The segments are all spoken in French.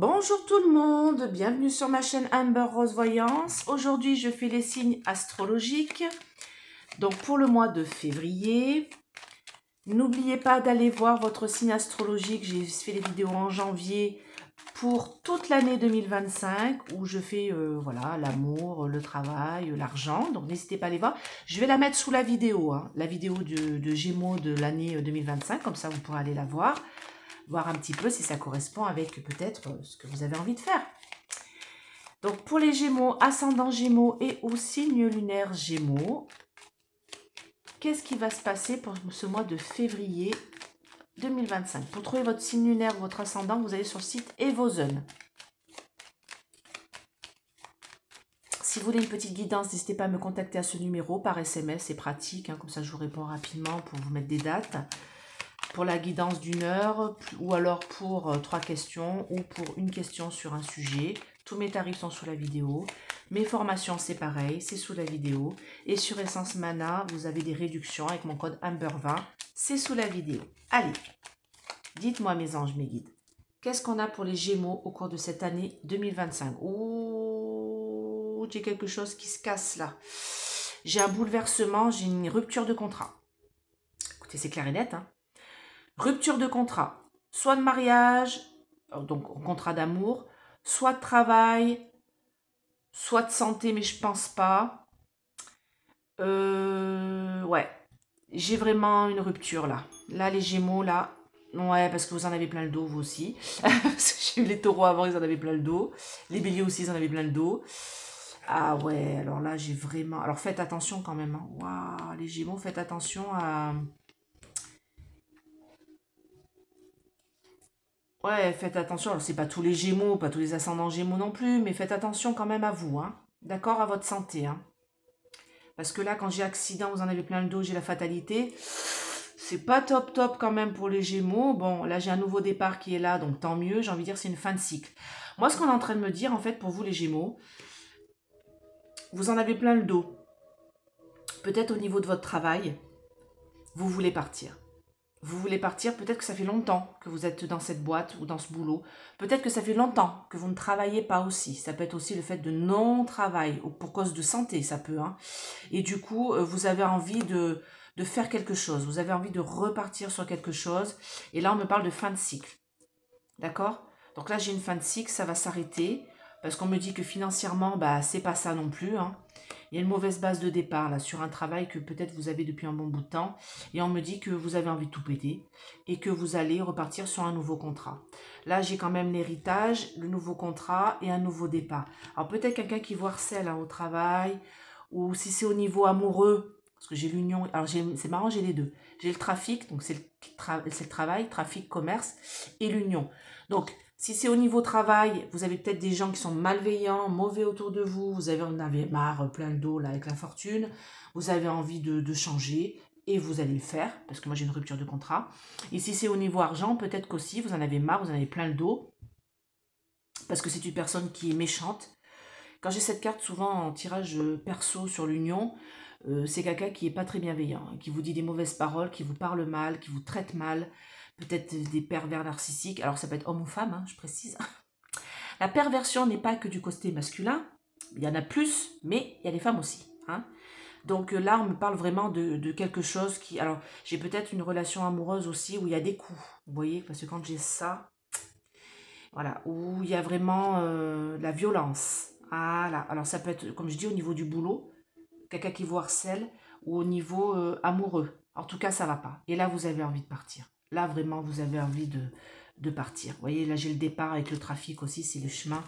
Bonjour tout le monde, bienvenue sur ma chaîne Amber Rose Voyance. Aujourd'hui, je fais les signes astrologiques. Donc pour le mois de février, n'oubliez pas d'aller voir votre signe astrologique. J'ai fait les vidéos en janvier pour toute l'année 2025 où je fais voilà, l'amour, le travail, l'argent. Donc n'hésitez pas à aller voir. Je vais la mettre sous la vidéo, la vidéo de Gémeaux de l'année 2025. Comme ça, vous pourrez aller la voir un petit peu si ça correspond avec peut-être ce que vous avez envie de faire. Donc pour les Gémeaux, ascendant Gémeaux et au signe lunaire Gémeaux, qu'est-ce qui va se passer pour ce mois de février 2025? Pour trouver votre signe lunaire, votre ascendant, vous allez sur le site Evozen. Si vous voulez une petite guidance, n'hésitez pas à me contacter à ce numéro par SMS, c'est pratique, comme ça je vous réponds rapidement pour vous mettre des dates. Pour la guidance d'1 heure, ou alors pour 3 questions, ou pour une question sur un sujet. Tous mes tarifs sont sous la vidéo. Mes formations, c'est pareil, c'est sous la vidéo. Et sur Essence Mana, vous avez des réductions avec mon code Amber20, c'est sous la vidéo. Allez, dites-moi mes anges, mes guides, qu'est-ce qu'on a pour les Gémeaux au cours de cette année 2025? Ouh, j'ai quelque chose qui se casse là. J'ai un bouleversement, j'ai une rupture de contrat. Écoutez, c'est clair et net, hein. Rupture de contrat, soit de mariage, donc contrat d'amour, soit de travail, soit de santé, mais je pense pas. Ouais, j'ai vraiment une rupture là. Là, les Gémeaux, là, ouais, parce que vous en avez plein le dos, vous aussi. J'ai eu les taureaux avant, ils en avaient plein le dos. Les béliers aussi, ils en avaient plein le dos. Ah ouais, alors là, j'ai vraiment... Alors faites attention quand même. Hein. Waouh, les Gémeaux, faites attention à... Ouais, faites attention, alors c'est pas tous les Gémeaux, pas tous les ascendants Gémeaux non plus, mais faites attention quand même à vous, hein. D'accord, à votre santé, hein. Parce que là, quand j'ai accident, vous en avez plein le dos, j'ai la fatalité, c'est pas top top quand même pour les Gémeaux. Bon, là j'ai un nouveau départ qui est là, donc tant mieux, j'ai envie de dire c'est une fin de cycle. Moi, ce qu'on est en train de me dire, en fait, pour vous les Gémeaux, vous en avez plein le dos. Peut-être au niveau de votre travail, vous voulez partir. Vous voulez partir, peut-être que ça fait longtemps que vous êtes dans cette boîte ou dans ce boulot. Peut-être que ça fait longtemps que vous ne travaillez pas aussi. Ça peut être aussi le fait de non-travail, ou pour cause de santé, ça peut. Hein. Et du coup, vous avez envie de faire quelque chose. Vous avez envie de repartir sur quelque chose. Et là, on me parle de fin de cycle. D'accord? Donc là, j'ai une fin de cycle, ça va s'arrêter. Parce qu'on me dit que financièrement, bah, c'est pas ça non plus. Hein. Il y a une mauvaise base de départ là sur un travail que peut-être vous avez depuis un bon bout de temps. Et on me dit que vous avez envie de tout péter et que vous allez repartir sur un nouveau contrat. Là, j'ai quand même l'héritage, le nouveau contrat et un nouveau départ. Alors peut-être quelqu'un qui vous harcèle hein, au travail ou si c'est au niveau amoureux. Parce que j'ai l'union, alors c'est marrant, j'ai les deux. J'ai le trafic, donc c'est le travail, trafic, commerce, et l'union. Donc, si c'est au niveau travail, vous avez peut-être des gens qui sont malveillants, mauvais autour de vous, vous en avez marre, plein le dos là avec la fortune, vous avez envie de changer, et vous allez le faire, parce que moi j'ai une rupture de contrat. Et si c'est au niveau argent, peut-être qu'aussi vous en avez marre, vous en avez plein le dos, parce que c'est une personne qui est méchante. Quand j'ai cette carte, souvent en tirage perso sur l'union, c'est quelqu'un qui n'est pas très bienveillant, hein, qui vous dit des mauvaises paroles, qui vous parle mal, qui vous traite mal, peut-être des pervers narcissiques, alors ça peut être homme ou femme, hein, je précise. La perversion n'est pas que du côté masculin, il y en a plus, mais il y a des femmes aussi. Hein. Donc là, on me parle vraiment de quelque chose qui... Alors, j'ai peut-être une relation amoureuse aussi où il y a des coups, vous voyez, parce que quand j'ai ça, voilà, où il y a vraiment la violence. Voilà. Alors ça peut être, comme je dis, au niveau du boulot, quelqu'un qui vous harcèle, ou au niveau amoureux. En tout cas, ça va pas. Et là, vous avez envie de partir. Là, vraiment, vous avez envie de partir. Vous voyez, là, j'ai le départ avec le trafic aussi, c'est le chemin.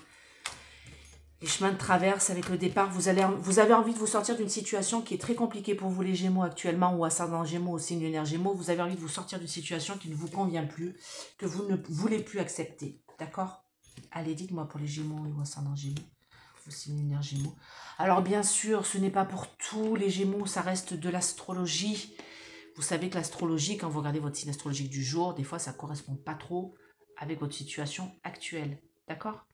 Les chemins de traverse avec le départ. Vous avez envie de vous sortir d'une situation qui est très compliquée pour vous, les Gémeaux, actuellement, ou ascendant Gémeaux, ou signe lunaire Gémeaux. Vous avez envie de vous sortir d'une situation qui ne vous convient plus, que vous ne voulez plus accepter. D'accord? Allez, dites-moi pour les Gémeaux ou ascendant Gémeaux. Signe lunaire Gémeaux. Alors bien sûr, ce n'est pas pour tous les Gémeaux, ça reste de l'astrologie. Vous savez que l'astrologie, quand vous regardez votre signe astrologique du jour, des fois ça ne correspond pas trop avec votre situation actuelle. D'accord?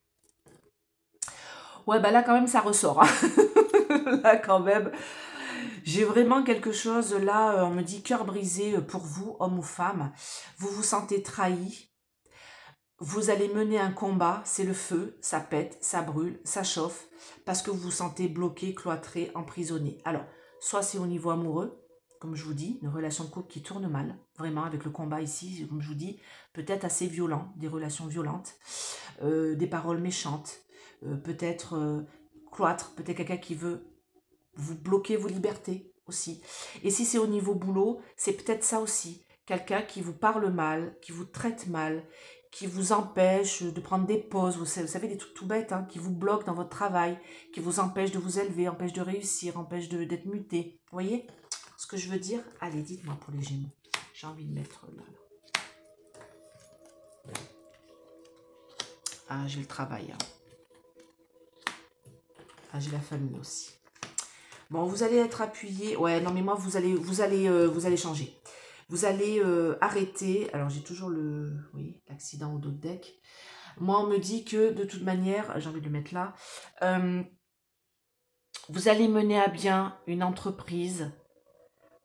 Ouais, bah là quand même ça ressort. Hein. Là quand même, j'ai vraiment quelque chose, là on me dit cœur brisé pour vous, homme ou femme. Vous vous sentez trahi. vous allez mener un combat, c'est le feu, ça pète, ça brûle, ça chauffe, parce que vous vous sentez bloqué, cloîtré, emprisonné. Alors, soit c'est au niveau amoureux, comme je vous dis, une relation de couple qui tourne mal, vraiment avec le combat ici, comme je vous dis, peut-être assez violent, des relations violentes, des paroles méchantes, peut-être cloître, peut-être quelqu'un qui veut vous bloquer vos libertés aussi. Et si c'est au niveau boulot, c'est peut-être ça aussi, quelqu'un qui vous parle mal, qui vous traite mal, qui vous empêche de prendre des pauses, vous savez, des trucs tout bêtes, hein, qui vous bloquent dans votre travail, qui vous empêche de vous élever, empêche de réussir, empêche d'être muté. Vous voyez ce que je veux dire? Allez, dites-moi pour les Gémeaux. J'ai envie de mettre là. Ah, j'ai le travail. Hein. Ah, j'ai la famille aussi. Bon, vous allez être appuyé. Ouais, non, mais moi, vous allez changer. Vous allez arrêter. Alors, j'ai toujours l'accident au dos de deck. Moi, on me dit que, de toute manière, j'ai envie de le mettre là, vous allez mener à bien une entreprise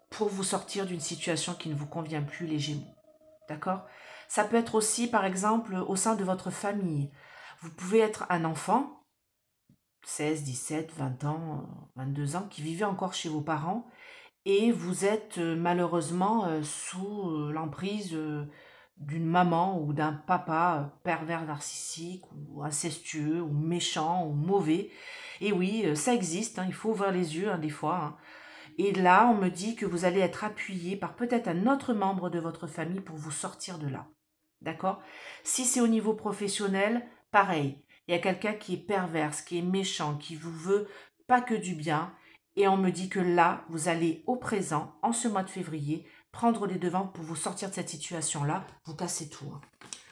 pour vous sortir d'une situation qui ne vous convient plus, les Gémeaux. D'accord? Ça peut être aussi, par exemple, au sein de votre famille. Vous pouvez être un enfant, 16, 17, 20 ans, 22 ans, qui vivait encore chez vos parents et vous êtes malheureusement sous l'emprise d'une maman ou d'un papa pervers narcissique ou incestueux ou méchant ou mauvais. Et oui, ça existe, hein, il faut ouvrir les yeux des fois. Hein. Et là, on me dit que vous allez être appuyé par peut-être un autre membre de votre famille pour vous sortir de là. D'accord? Si c'est au niveau professionnel, pareil. Il y a quelqu'un qui est perverse, qui est méchant, qui vous veut pas que du bien. Et on me dit que là, vous allez au présent, en ce mois de février, prendre les devants pour vous sortir de cette situation-là. Vous cassez tout. Hein.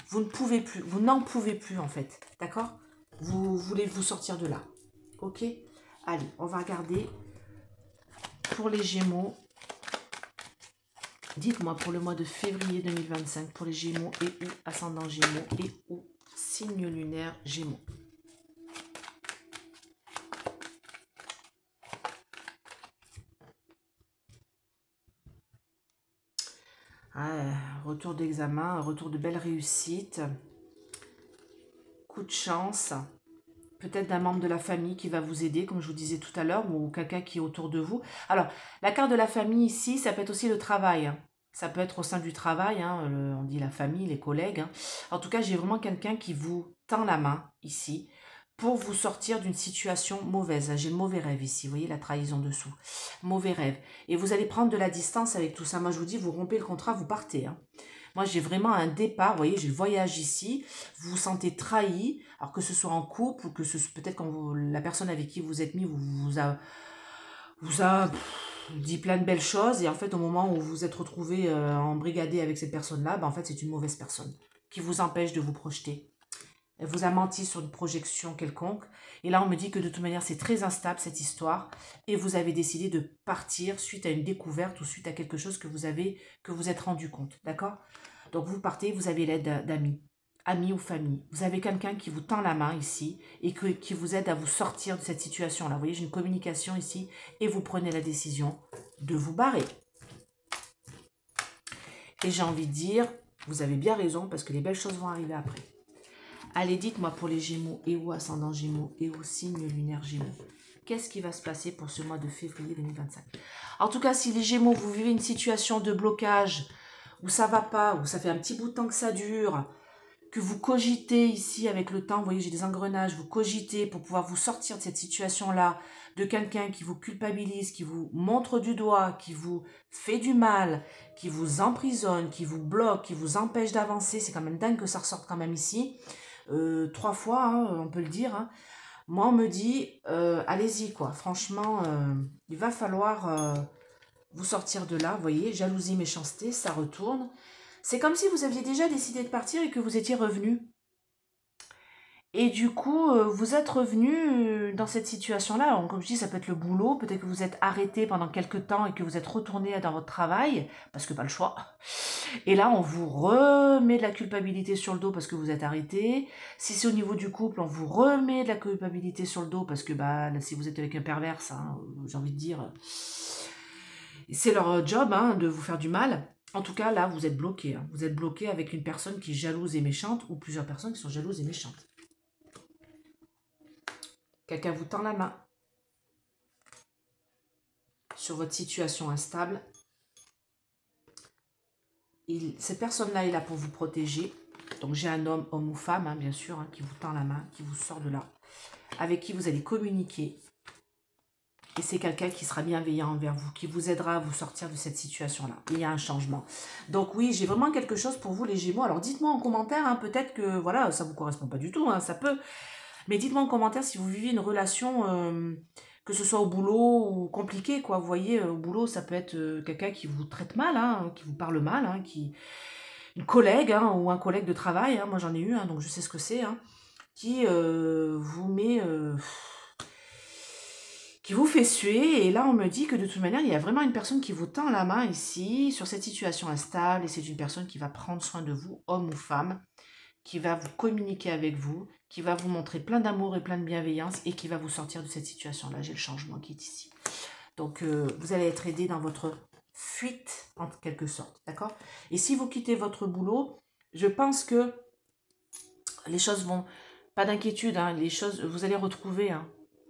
Vous ne pouvez plus, vous n'en pouvez plus en fait. D'accord? Vous voulez vous sortir de là. Ok? Allez, on va regarder pour les Gémeaux. Dites-moi pour le mois de février 2025, pour les Gémeaux et ou ascendant Gémeaux et ou signe lunaire Gémeaux. Retour d'examen, retour de belle réussite, coup de chance, peut-être d'un membre de la famille qui va vous aider, comme je vous disais tout à l'heure, ou quelqu'un qui est autour de vous. Alors, la carte de la famille ici, ça peut être aussi le travail. Hein. Ça peut être au sein du travail, hein, on dit la famille, les collègues. Hein. En tout cas, j'ai vraiment quelqu'un qui vous tend la main ici pour vous sortir d'une situation mauvaise. J'ai le mauvais rêve ici, vous voyez la trahison dessous. Mauvais rêve. Et vous allez prendre de la distance avec tout ça. Moi, je vous dis, vous rompez le contrat, vous partez. Hein. Moi, j'ai vraiment un départ, vous voyez, j'ai le voyage ici, vous vous sentez trahi, alors que ce soit en couple, ou que ce soit peut-être quand la personne avec qui vous êtes mis vous a dit plein de belles choses, et en fait, au moment où vous vous êtes retrouvé embrigadé avec cette personne-là, en fait, c'est une mauvaise personne qui vous empêche de vous projeter. Elle vous a menti sur une projection quelconque, et là, on me dit que de toute manière, c'est très instable, cette histoire, et vous avez décidé de partir suite à une découverte ou suite à quelque chose que vous êtes rendu compte, d'accord? Donc, vous partez, vous avez l'aide d'amis, amis ou famille. Vous avez quelqu'un qui vous tend la main ici et qui vous aide à vous sortir de cette situation-là. Vous voyez, j'ai une communication ici et vous prenez la décision de vous barrer. Et j'ai envie de dire, vous avez bien raison parce que les belles choses vont arriver après. Allez, dites-moi pour les Gémeaux et ou ascendant Gémeaux et au signe lunaire Gémeaux. Qu'est-ce qui va se passer pour ce mois de février 2025? En tout cas, si les Gémeaux, vous vivez une situation de blocage, où ça va pas, où ça fait un petit bout de temps que ça dure, que vous cogitez ici avec le temps, vous voyez, j'ai des engrenages, vous cogitez pour pouvoir vous sortir de cette situation-là, de quelqu'un qui vous culpabilise, qui vous montre du doigt, qui vous fait du mal, qui vous emprisonne, qui vous bloque, qui vous empêche d'avancer. C'est quand même dingue que ça ressorte quand même ici. 3 fois, hein, on peut le dire. Hein. Moi, on me dit, allez-y, quoi. Franchement, il va falloir vous sortir de là. Vous voyez, jalousie, méchanceté, ça retourne. C'est comme si vous aviez déjà décidé de partir et que vous étiez revenu. Et du coup, vous êtes revenu dans cette situation-là. Alors, comme je dis, ça peut être le boulot. Peut-être que vous êtes arrêté pendant quelques temps et que vous êtes retourné dans votre travail, parce que pas le choix. Et là, on vous remet de la culpabilité sur le dos parce que vous êtes arrêté. Si c'est au niveau du couple, on vous remet de la culpabilité sur le dos parce que si vous êtes avec un perverse, hein, j'ai envie de dire, c'est leur job de vous faire du mal. En tout cas, là, vous êtes bloqué. Hein. Vous êtes bloqué avec une personne qui est jalouse et méchante ou plusieurs personnes qui sont jalouses et méchantes. Quelqu'un vous tend la main sur votre situation instable. Cette personne-là est là pour vous protéger. Donc, j'ai un homme ou femme, hein, bien sûr, hein, qui vous tend la main, qui vous sort de là, avec qui vous allez communiquer. Et c'est quelqu'un qui sera bienveillant envers vous, qui vous aidera à vous sortir de cette situation-là. Il y a un changement. Donc oui, j'ai vraiment quelque chose pour vous les Gémeaux. Alors dites-moi en commentaire, hein, peut-être que voilà, ça ne vous correspond pas du tout, hein, ça peut. Mais dites-moi en commentaire si vous vivez une relation, que ce soit au boulot ou compliqué, quoi. Vous voyez, au boulot, ça peut être quelqu'un qui vous traite mal, hein, qui vous parle mal, hein, une collègue hein, ou un collègue de travail. Hein, moi j'en ai eu, hein, donc je sais ce que c'est, hein, qui vous met... qui vous fait suer, et là on me dit que de toute manière, il y a vraiment une personne qui vous tend la main ici, sur cette situation instable, et c'est une personne qui va prendre soin de vous, homme ou femme, qui va vous communiquer avec vous, qui va vous montrer plein d'amour et plein de bienveillance, et qui va vous sortir de cette situation-là. J'ai le changement qui est ici. Donc vous allez être aidé dans votre fuite, en quelque sorte, d'accord? Et si vous quittez votre boulot, je pense que les choses vont... Pas d'inquiétude, hein, les choses, vous allez retrouver... Hein,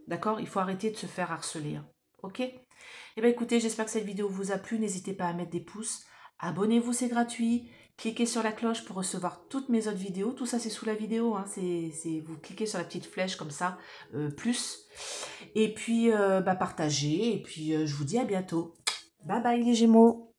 d'accord? Il faut arrêter de se faire harceler. Hein. Ok? Eh bien, écoutez, j'espère que cette vidéo vous a plu. N'hésitez pas à mettre des pouces. Abonnez-vous, c'est gratuit. Cliquez sur la cloche pour recevoir toutes mes autres vidéos. Tout ça, c'est sous la vidéo. Hein. Vous cliquez sur la petite flèche comme ça, plus. Et puis, partagez. Et puis, je vous dis à bientôt. Bye bye les Gémeaux.